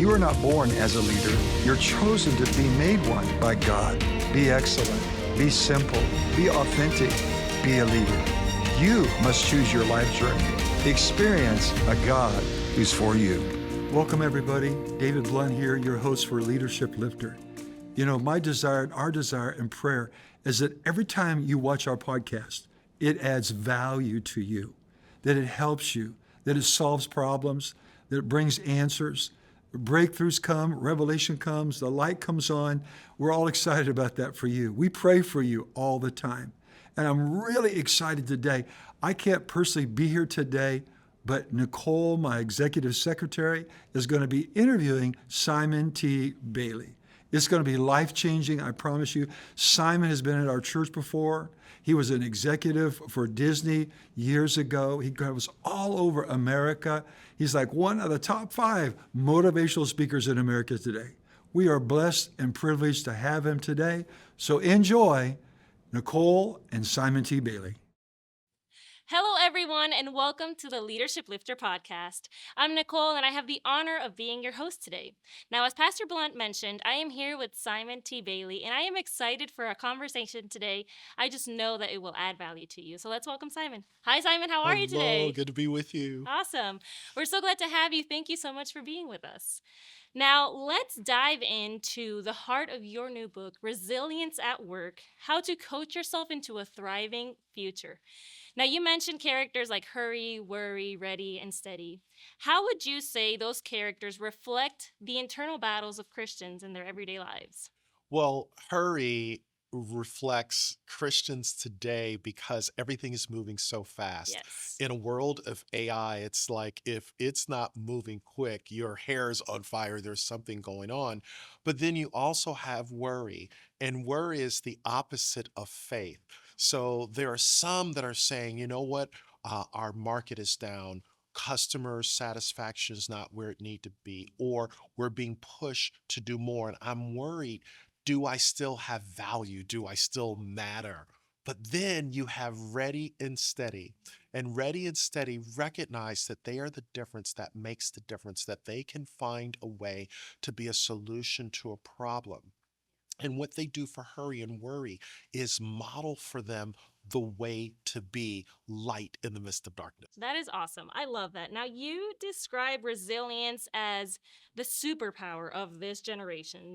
You are not born as a leader. You're chosen to be made one by God. Be excellent. Be simple. Be authentic. Be a leader. You must choose your life journey. Experience a God who's for you. Welcome, everybody. David Blunt here, your host for Leadership Lifter. You know, my desire and our desire and prayer is that every time you watch our podcast, it adds value to you, that it helps you, that it solves problems, that it brings answers. Breakthroughs come, revelation comes, the light comes on. We're all excited about that for you. We pray for you all the time. And I'm really excited today. I can't personally be here today, but Nicole, my executive secretary, is going to be interviewing Simon T. Bailey. It's going to be life-changing, I promise you. Simon has been at our church before. He was an executive for Disney years ago. He was all over America. He's like one of the top 5 motivational speakers in America today. We are blessed and privileged to have him today. So enjoy Nicole and Simon T. Bailey. Hello, everyone, and welcome to the Leadership Lifter podcast. I'm Nicole, and I have the honor of being your host today. Now, as Pastor Blunt mentioned, I am here with Simon T. Bailey, and I am excited for our conversation today. I just know that it will add value to you. So let's welcome Simon. Hi, Simon. How are you today? Hello. Good to be with you. Awesome. We're so glad to have you. Thank you so much for being with us. Now, let's dive into the heart of your new book, Resilience at Work: How to Coach Yourself into a Thriving Future. Now, you mentioned characters like hurry, worry, ready, and steady. How would you say those characters reflect the internal battles of Christians in their everyday lives? Well, hurry reflects Christians today because everything is moving so fast. Yes. In a world of AI, it's like if it's not moving quick, your hair's on fire, there's something going on. But then you also have worry, and worry is the opposite of faith. So there are some that are saying, you know what, our market is down. Customer satisfaction is not where it need to be, or we're being pushed to do more. And I'm worried, do I still have value? Do I still matter? But then you have ready and steady. And ready and steady recognize that they are the difference that makes the difference, that they can find a way to be a solution to a problem. And what they do for hurry and worry is model for them the way to be light in the midst of darkness. That is awesome. I love that. Now, you describe resilience as the superpower of this generation,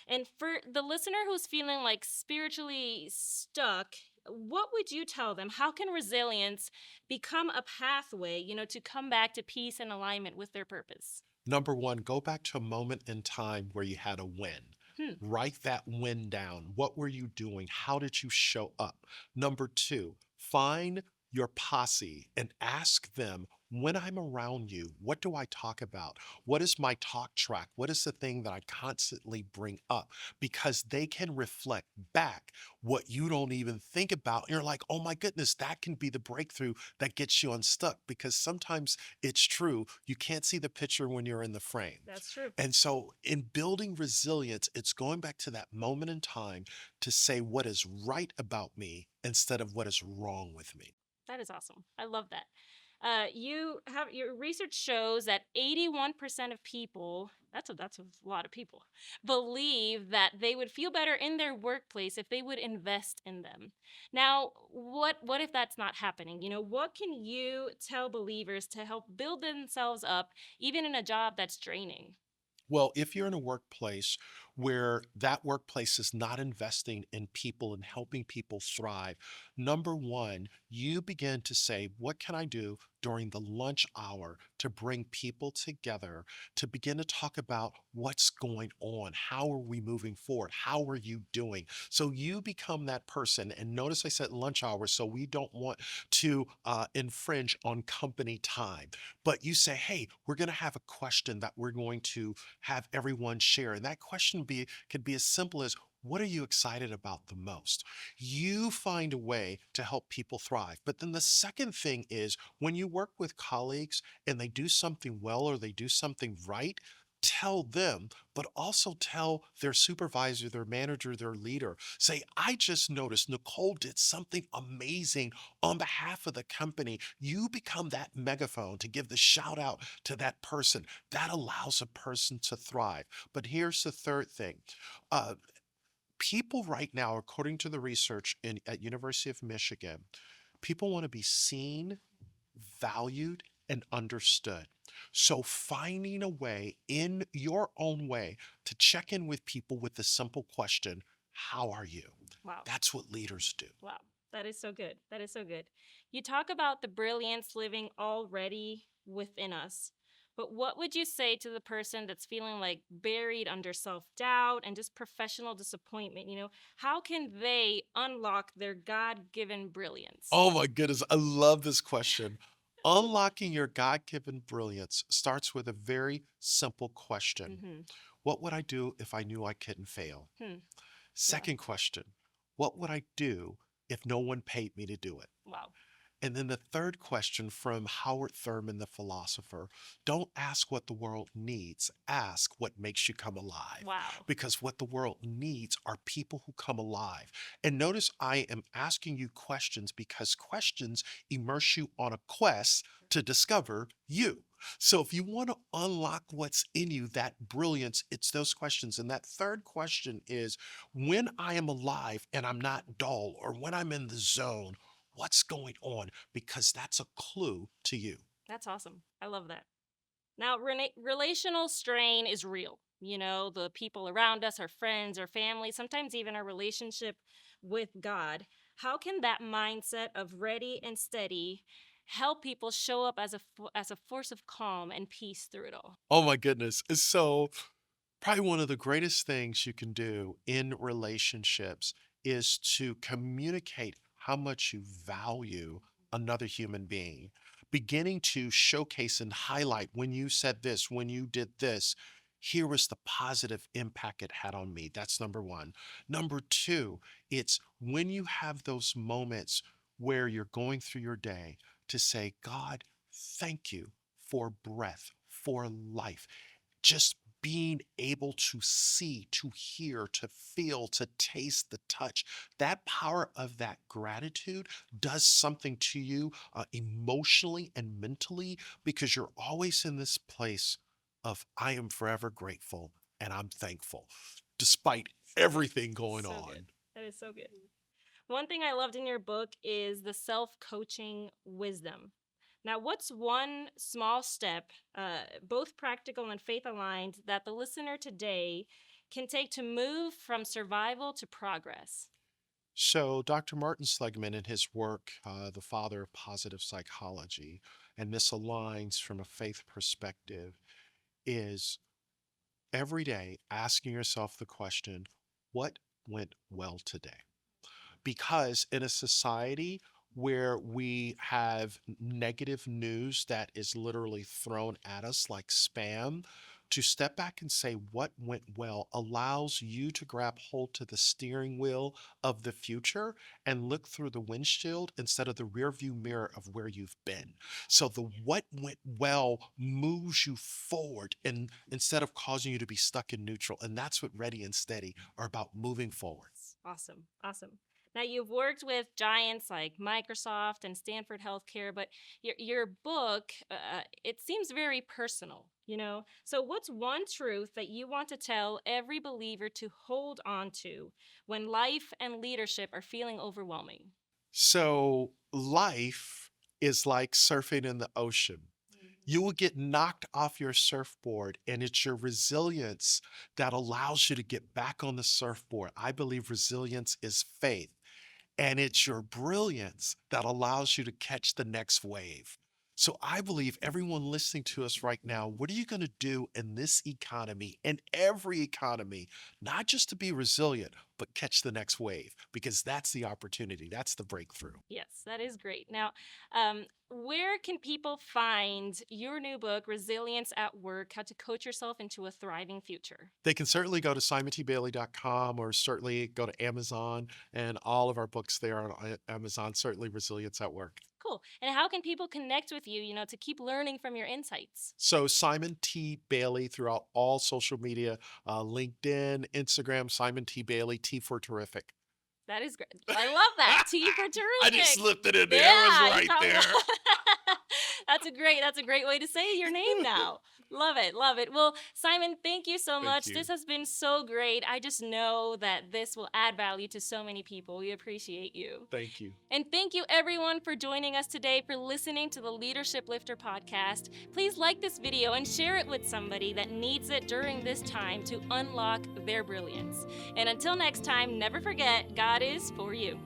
and for the listener who's feeling like spiritually stuck, what would you tell them? How can resilience become a pathway, to come back to peace and alignment with their purpose? Number one, go back to a moment in time where you had a win. Write that win down. What were you doing? How did you show up? Number two, find your posse and ask them, when I'm around you, what do I talk about? What is my talk track? What is the thing that I constantly bring up? Because they can reflect back what you don't even think about. And you're like, oh my goodness, that can be the breakthrough that gets you unstuck. Because sometimes it's true, you can't see the picture when you're in the frame. That's true. And so in building resilience, it's going back to that moment in time to say what is right about me instead of what is wrong with me. That is awesome. I love that. Your research shows that 81% of people, that's a lot of people, believe that they would feel better in their workplace if they would invest in them. Now, what if that's not happening? What can you tell believers to help build themselves up even in a job that's draining? Well, if you're in a workplace where that workplace is not investing in people and helping people thrive, number one, you begin to say, what can I do during the lunch hour to bring people together to begin to talk about what's going on? How are we moving forward? How are you doing? So you become that person. And notice I said lunch hour, so we don't want to infringe on company time. But you say, hey, we're going to have a question that we're going to have everyone share. And that question could be as simple as, what are you excited about the most? You find a way to help people thrive. But then the second thing is when you work with colleagues and they do something well or they do something right, tell them, but also tell their supervisor, their manager, their leader. Say, I just noticed Nicole did something amazing on behalf of the company. You become that megaphone to give the shout out to that person. That allows a person to thrive. But here's the third thing. Uh, People right now, according to the research at University of Michigan, people want to be seen, valued, and understood. So finding a way in your own way to check in with people with the simple question, how are you? Wow. That's what leaders do. Wow. That is so good. That is so good. You talk about the brilliance living already within us. But what would you say to the person that's feeling like buried under self doubt and just professional disappointment? How can they unlock their God given brilliance? Oh my goodness, I love this question. Unlocking your God given brilliance starts with a very simple question. Mm-hmm. What would I do if I knew I couldn't fail? Hmm. Yeah. Second question, what would I do if no one paid me to do it? Wow. And then the third question from Howard Thurman, the philosopher, don't ask what the world needs, ask what makes you come alive. Wow. Because what the world needs are people who come alive. And notice I am asking you questions because questions immerse you on a quest to discover you. So if you want to unlock what's in you, that brilliance, it's those questions. And that third question is when I am alive and I'm not dull, or when I'm in the zone, what's going on? Because that's a clue to you. That's awesome. I love that. Now, relational strain is real. The people around us, our friends, our family, sometimes even our relationship with God. How can that mindset of ready and steady help people show up as a force of calm and peace through it all? Oh my goodness. So, probably one of the greatest things you can do in relationships is to communicate how much you value another human being, beginning to showcase and highlight when you said this, when you did this. Here was the positive impact it had on me. That's number one. Number two, it's when you have those moments where you're going through your day to say, God, thank you for breath, for life, just being able to see, to hear, to feel, to taste, the touch, that power of that gratitude does something to you emotionally and mentally, because you're always in this place of, I am forever grateful and I'm thankful, despite everything going So on. good. That is so good. One thing I loved in your book is the self coaching wisdom. Now, what's one small step, both practical and faith aligned, that the listener today can take to move from survival to progress? So, Dr. Martin Seligman, in his work, The Father of Positive Psychology, and this aligns from a faith perspective, is every day asking yourself the question, what went well today? Because in a society where we have negative news that is literally thrown at us like spam, to step back and say what went well allows you to grab hold to the steering wheel of the future and look through the windshield instead of the rear view mirror of where you've been. So the what went well moves you forward, and instead of causing you to be stuck in neutral. And that's what Ready and Steady are about, moving forward. Awesome. Awesome. Now, you've worked with giants like Microsoft and Stanford Healthcare, but your book, it seems very personal. So, what's one truth that you want to tell every believer to hold on to when life and leadership are feeling overwhelming? So life is like surfing in the ocean. You will get knocked off your surfboard, and it's your resilience that allows you to get back on the surfboard. I believe resilience is faith, and it's your brilliance that allows you to catch the next wave. So I believe everyone listening to us right now, what are you going to do in this economy and every economy, not just to be resilient, but catch the next wave? Because that's the opportunity, that's the breakthrough. Yes, that is great. Now, where can people find your new book, Resilience at Work: How to Coach Yourself into a Thriving Future? They can certainly go to SimonTBailey.com, or certainly go to Amazon, and all of our books there on Amazon, certainly Resilience at Work. Cool. cool. And how can people connect with you, to keep learning from your insights? So Simon T. Bailey throughout all social media, LinkedIn, Instagram, Simon T. Bailey, T for terrific. That is great. I love that. T for terrific. I just slipped it in there. Yeah, It was you right talk there. about- That's a great way to say your name now. Love it, love it. Well, Simon, thank you so Thank much. you. This has been so great. I just know that this will add value to so many people. We appreciate you. Thank you. And thank you everyone for joining us today, for listening to the Leadership Lifter podcast. Please like this video and share it with somebody that needs it during this time to unlock their brilliance. And until next time, never forget, God is for you.